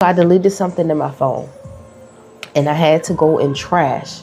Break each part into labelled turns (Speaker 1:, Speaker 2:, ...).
Speaker 1: I deleted something in my phone and I had to go and trash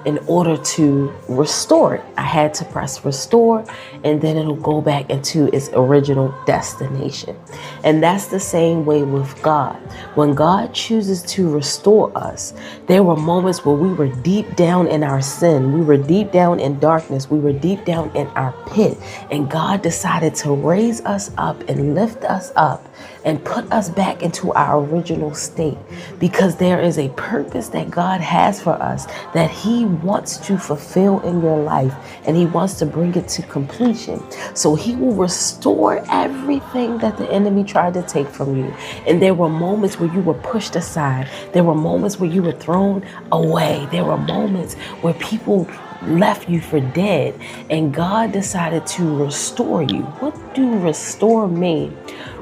Speaker 1: in order to restore it. I had to press restore and then it'll go back into its original destination. And that's the same way with God. When God chooses to restore us, there were moments where we were deep down in our sin. We were deep down in darkness. We were deep down in our pit. And God decided to raise us up and lift us up and put us back into our original state, because there is a purpose that God has for us that He wants to fulfill in your life, and He wants to bring it to completion. So He will restore everything that the enemy tried to take from you. And there were moments where you were pushed aside. There were moments where you were thrown away. There were moments where people left you for dead, and God decided to restore you. What do restore mean?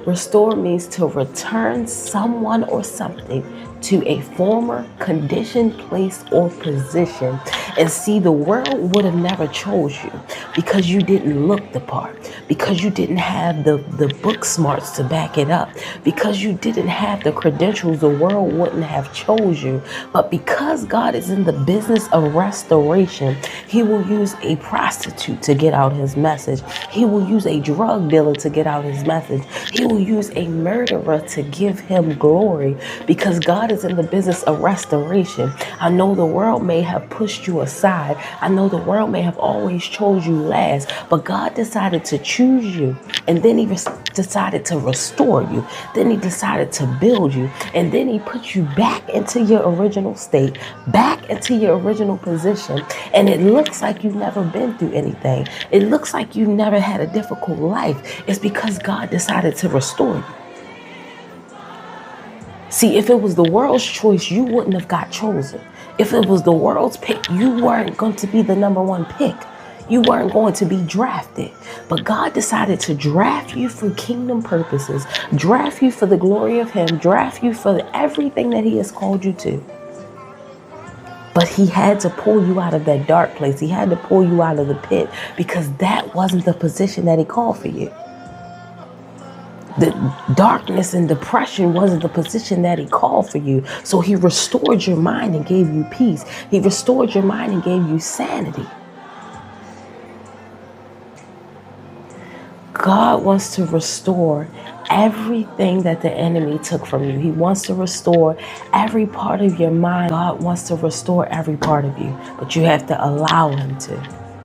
Speaker 1: Restore means to return someone or something to a former condition, place, or position. And see, the world would have never chose you because you didn't look the part, because you didn't have the book smarts to back it up, because you didn't have the credentials. The world wouldn't have chose you. But because God is in the business of restoration, He will use a prostitute to get out His message. He will use a drug dealer to get out His message. He will use a murderer to give Him glory, because God is in the business of restoration. I know the world may have pushed you aside. I know the world may have always chose you last, but God decided to choose you, and then He decided to restore you. Then He decided to build you, and then He put you back into your original state, back into your original position. And it looks like you've never been through anything. It looks like you never had a difficult life. It's because God decided to restore you. See, if it was the world's choice, you wouldn't have got chosen. If it was the world's pick, you weren't going to be the number one pick. You weren't going to be drafted. But God decided to draft you for kingdom purposes, draft you for the glory of Him, draft you for everything that He has called you to. But He had to pull you out of that dark place. He had to pull you out of the pit, because that wasn't the position that He called for you. The darkness and depression wasn't the position that He called for you. So He restored your mind and gave you peace. He restored your mind and gave you sanity. God wants to restore everything that the enemy took from you. He wants to restore every part of your mind. God wants to restore every part of you, but you have to allow Him to.